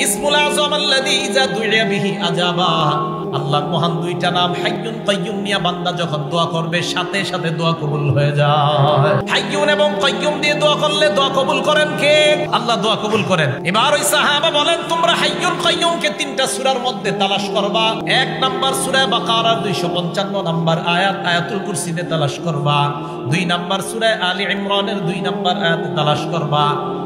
ইসমুল আযম আল্লাযী ইযা দুইয়া বিহি আজাবা। আল্লাহর মহান দুইটা নাম হাইয়ুন কাইয়ুম নিয়ে বান্দা যখন দোয়া করবে সাথে সাথে দোয়া কবুল হয়ে যায়। হাইয়ুন এবং কাইয়ুম দিয়ে দোয়া করলে দোয়া কবুল করেন কে? আল্লাহ দোয়া কবুল করেন। এবার ওই সাহাবা বলেন, তোমরা হাইয়ুন কাইয়ুমকে তিনটা সূরার মধ্যে তালাশ করবা। এক নাম্বার সূরা বাকারার 255 নাম্বার আয়াত আয়াতুল কুরসিতে তালাশ করবা। দুই নাম্বার সূরা আলী ইমরানের 2 নাম্বার আয়াতে তালাশ করবা।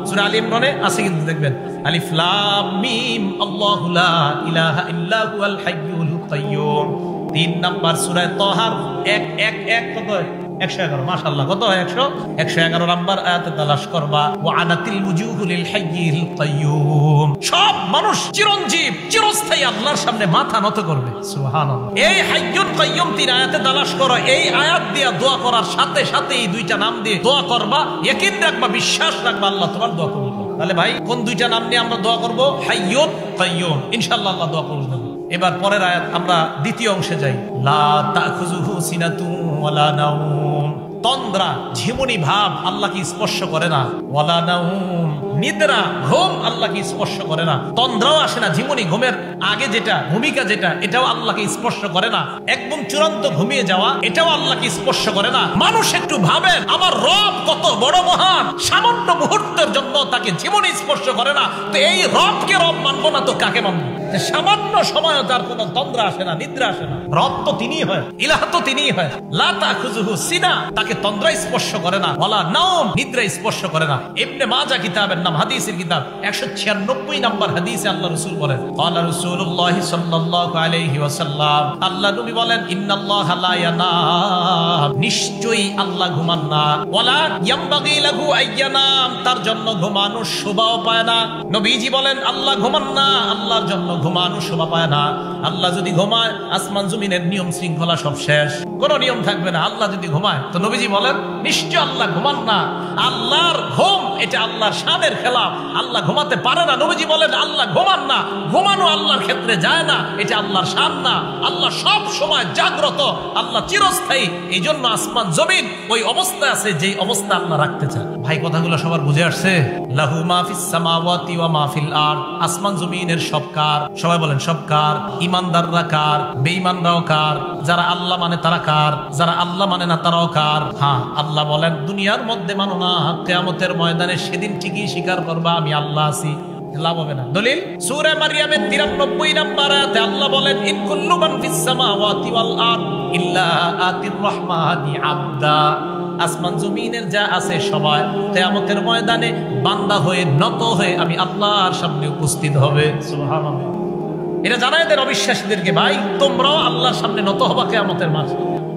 সূরা আলী ইমরানে আছে কিন্তু দেখবেন আলিফ লাম মিম আল্লাহু লা ইলাহা ইল্লা হুয়াল হাইয়ুল কাইয়ুম। 3 নাম্বার সূরা তাহার 111 কত 111 মাশাআল্লাহ কত 111 নাম্বার আয়াতে তালাশ করবা। ওয়া আনাতিল ওয়ুজুহু লিল হাইয়িল কাইয়ুম। সব মানুষ চিরঞ্জীব চিরস্থায়ী আল্লাহর সামনে মাথা নত করবে। সুবহানাল্লাহ। এই হাইয়ুল কাইয়ুম 3 আয়াতে তালাশ করো। এই আয়াত দিয়ে দোয়া করার সাথে সাথে এই দুইটা নাম দিয়ে দোয়া করবা। ইয়াকিন রাখবা, বিশ্বাস রাখবা, আল্লাহ তোমার দোয়া কবুল করবে। তাহলে ভাই কোন দুইটা নাম নিয়ে আমরা দোয়া করব? হাইয়ুন কাইয়ুম। ইনশাআল্লাহ আল্লাহ দোয়া কবুল করবে। এবার পরের আয়াত আমরা দ্বিতীয় অংশে যাই। লা তাখুযুহু সিনাতুন ওয়ালা নাওম। তন্দ্রা ঝিমুনি ভাব আল্লাহকে স্পর্শ করে না। ওয়ালা নাওম নিদ্রা ঘুম আল্লাহকে স্পর্শ করে না। তন্দ্রাও আসে না, ঝিমুনি ঘুমের আগে যেটা ভূমিকা যেটা এটাও আল্লাহকে স্পর্শ করে না। একদম চূড়ান্ত ঘুমিয়ে যাওয়া এটাও আল্লাহকে স্পর্শ করে না। মানুষ একটু ভাবেন আমার রব কত বড় মহান, সামান্য মুহূর্তের জন্য তাকে ঝিমুনি স্পর্শ করে না। তো এই রবকে রব মানবো না তো কাকে মানবো? সামান্য সময় তার কোন তন্দ্রা আসে না, নিদ্রা আসে না। রব তো তিনিই হয়, ইলাহ তো তিনিই হয়। লা তাখুযুহু সিনা তাকে তন্দ্রা স্পর্শ করে না, ওয়ালা নাওম নিদ্রা স্পর্শ করে না। ইবনে মাজাহ কিতাবের নাম হাদিসের কিতাব 196 নাম্বার হাদিসে আল্লাহ রাসূল বলেন, ক্বালা রাসূলুল্লাহ সাল্লাল্লাহু আলাইহি ওয়াসাল্লাম, আল্লাহ নবী বলেন, ইন্নাল্লাহা লা ইয়ানাম নিশ্চয়ই আল্লাহ ঘুমান না। ওয়ালা ইয়ামবাগি লাহু আইয়ানাম তার জন্য ঘুমানো শোভাও পায় না। নবীজি বলেন আল্লাহ ঘুমান না, আল্লাহর জন্য ঘুমানো শোভা পায় না। আল্লাহ যদি ঘুমায় আসমান জমিনের নিয়ম শৃঙ্খলা সব শেষ, কোন নিয়ম থাকবে না। আল্লাহ যদি ঘুমায় তো নবীজি বলেন নিশ্চয় আল্লাহ ঘুমান না। আল্লাহর ঘুম এটা আল্লাহর শানের খেলাফ, আল্লাহ ঘুমাতে পারে না। নবীজি বলেন আল্লাহ ঘুমান না, ঘুমানো আল্লাহর ক্ষেত্রে যায় না, এটা আল্লাহর শান না। আল্লাহ সব সময় জাগ্রত, আল্লাহ চিরস্থায়ী। এই জন্য আসমান জমিন ওই অবস্থায় আছে যে অবস্থা আল্লাহ রাখতে চান। ভাই কথাগুলো সবার বুঝে আসছে? লাহু মা ফিস সামাওয়াতি ওয়া মা ফিল আরদ। আসমান জমিনের সব কার, সবাই বলেন সব কার। ইমানদাররা কার, বেঈমানরাও কার। যারা আল্লাহ মানে তারা কার, যারা আল্লাহ মানে না তারাও কার। হ্যাঁ আল্লাহ বলেন দুনিয়ার মধ্যে মানো না, কিয়ামতের ময়দানে সেদিন ঠিকই স্বীকার করবা আমি আল্লাহ আছি, লাভ হবে না। দলিল সূরা মারইয়ামের 93 নাম্বার আয়াতে আল্লাহ বলেন, ইন কুল্লু মান ফিস সামাওয়াতি ওয়াল আরদ ইল্লা আতির রহমানি আবদা। আসমান জমিনের যা আছে সবাই কিয়ামতের ময়দানে বান্দা হয়ে নত হয়ে আমি আল্লাহর সামনে উপস্থিত হবে। সুবহানাল্লাহ। এটা জানায় দেন অবিশ্বাসীদেরকে, ভাই তোমরাও আল্লাহর সামনে নত হবা কিয়ামতের মাঠে।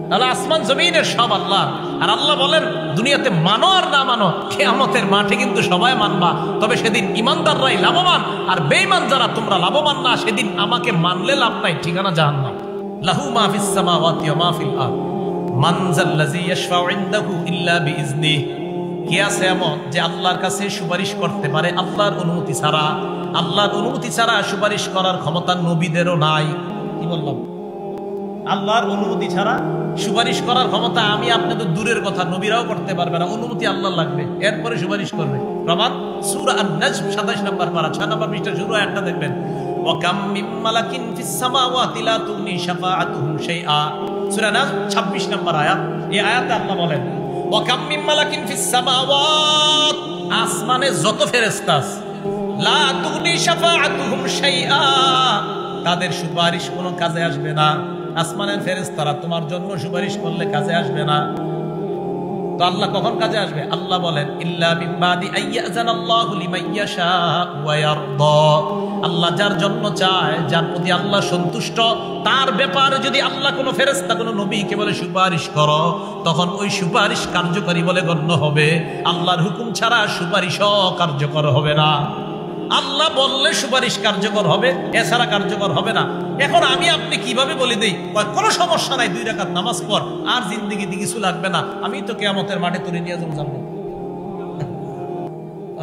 তাহলে আসমান জমিনের সব আল্লাহ। আর আল্লাহ বলেন দুনিয়াতে মানো আর না মানো, কিয়ামতের মাঠে কিন্তু সবাই মানবা। তবে সেদিন ইমানদাররাই লাভবান, আর বেঈমান যারা তোমরা লাভবান না। সেদিন আমাকে মানলে লাভ নাই, ঠিকানা জাহান্নাম। লাহু মা ফিস সামাওয়াতি ওয়া মা ফিল আরদ মান যাল্লাযী ইয়াশফাউ ইনদাহু ইল্লা বিইজনিহি। কে আছে এমন যে আল্লাহর কাছে সুপারিশ করতে পারে আল্লাহর অনুমতি ছাড়া? আল্লাহর অনুমতি ছাড়া সুপারিশ করার ক্ষমতা নবীদেরও নাই। কি বললাম? আল্লাহর অনুমতি ছাড়া সুপারিশ করার ক্ষমতা আমি আপনি তো দূরের কথা, নবীরাও করতে পারবে না। অনুমতি আল্লাহ লাগবে, এরপরে সুপারিশ করবে। প্রমাণ সূরা আন-নাজম 27 নম্বর পারা 6 নম্বর পৃষ্ঠা শুরু আয়াতটা দেখবেন, ওয়া কাম মিম মালাকিন ফিস সামাওয়াতি লা তুগনি শাফাআতুহুম শাইআ। সূরা নাজম 26 নম্বর আয়াত। এই আয়াতে আল্লাহ বলেন ওয়া কাম মিম মালাকিন ফিস সামাওয়াত, আসমানে যত ফেরেশতা আছে, লা তুগনি শাফাআতুহুম শাইআ তাদের সুপারিশ কোনো কাজে আসবে না। আসমানের ফেরেশতারা তোমার জন্য সুপারিশ করলে কাজে আসবে না। তো আল্লাহ কখন কাজে আসবে? আল্লাহ বলেন ইল্লা মিন বাদি আইয়াযানাল্লাহু লিমান ইয়াশা ওয়া ইয়ারদা। আল্লাহ যার জন্য চায়, যার প্রতি আল্লাহ সন্তুষ্ট, তার ব্যাপারে যদি আল্লাহ কোনো ফেরেশতা কোনো নবীকে বলে সুপারিশ করো, তখন ওই সুপারিশ কার্যকরী বলে গণ্য হবে। আল্লাহর হুকুম ছাড়া সুপারিশও কার্যকর হবে না। আল্লাহ বললে সুপারিশ কার্যকর হবে, এছাড়া কার্যকর হবে না। এখন আমি আপনি কিভাবে বলে দেই কোনো সমস্যা নাই, 2 রাকাত নামাজ পড়, আর জিন্দেগিতে কিছু লাগবে না, আমি তো কিয়ামতের মাঠে তুলে নিয়ে যাবো।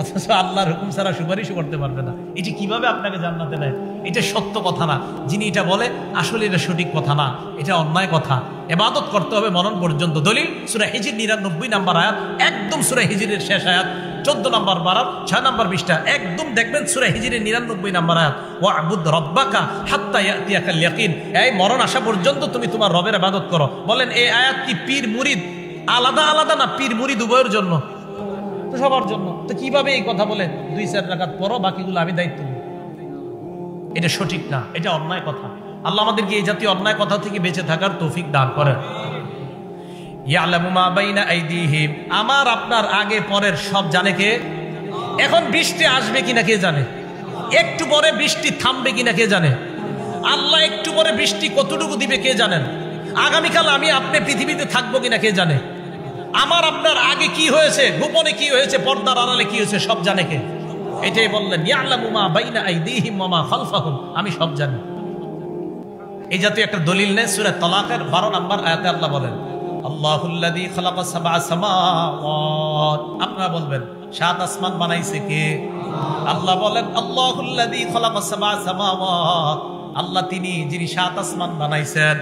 অথচ আল্লাহর হুকুম ছাড়া সুপারিশও করতে পারবে না। এটি কিভাবে আপনাকে জান্নাতে নেয়? এটা সত্য কথা না। যিনি এটা বলে আসলে এটা সঠিক কথা না, এটা অন্যায় কথা। ইবাদত করতে হবে মরণ পর্যন্ত। দলিল সূরা হিজর 99 নম্বর আয়াত, একদম সূরা হিজরের শেষ আয়াত, 14 নম্বর পারা 6 নম্বর পৃষ্ঠা একদম দেখবেন সূরা হিজরের 99 নম্বর আয়াত, ওয়া'বুদ রাব্বাকা হাত্তা ইয়াতিয়াকাল ইয়াকিন। এই মরণ আসা পর্যন্ত তুমি তোমার রবের ইবাদত করো। বলেন এই আয়াত কি পীর মুরিদ আলাদা আলাদা না পীর মুরিদ উভয়ের জন্য? তো সবার জন্য। তো কিভাবে এই কথা বলে 2-4 রাকাত পড়ো, বাকিগুলো আমি দায়িত্ব নিই? এটা সঠিক না, এটা অন্যায় কথা। আল্লাহ আমাদেরকে এই জাতীয় অন্যায় কথা থেকে বেঁচে থাকার তৌফিক দান করেন। ইয়ালামু মা বাইনা আইদিহিম, আমার আপনার আগে পরের সব জানে কে? এখন বৃষ্টি আসবে কিনা কে জানে? একটু পরে বৃষ্টি থামবে কিনা কে জানে? আল্লাহ একটু পরে বৃষ্টি কতটুকু দিবে কে জানেন? আগামীকাল আমি আপনি পৃথিবীতে থাকবো কিনা কে জানে? আমার আপনার আগে কি হয়েছে, গোপনে কি হয়েছে, পর্দার আড়ালে কি হয়েছে, সব জানে কে? এটাই বললেন ইয়ালামু মা বাইনা আইদিহিম ওয়া মা খালফাহুম, আমি সব জানি। এই জাতীয় একটা দলিল নেই সূরা তালাকের 12 নম্বর আয়াতে আল্লাহ বলেন আল্লাহুল্লাযী খালাকা সাবআ সামাওয়াত, আপনারা বলবেন 7 আসমান বানাইছে কে? আল্লাহ বলেন আল্লাহুল্লাযী খালাকা সাবআ সামাওয়াত, আল্লাহ তিনি যিনি 7 আসমান বানাইছেন।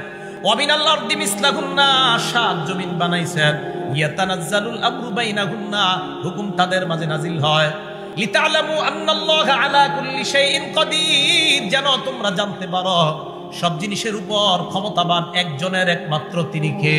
ওয়া মিনাল আরদি মিসলাহুন্না, 7 জমিন বানাইছেন। ইয়াতানাজ্জালুল আমরু বাইনাহুন্না, হুকুম তাদের মাঝে নাজিল হয়। লিতা'লামু আন্নাল্লাহা আলা কুল্লি শাইইন কাদির, যেন তোমরা জানতে পারো সব জিনিসের উপর ক্ষমতাবান একজনের একমাত্র তিনি কে।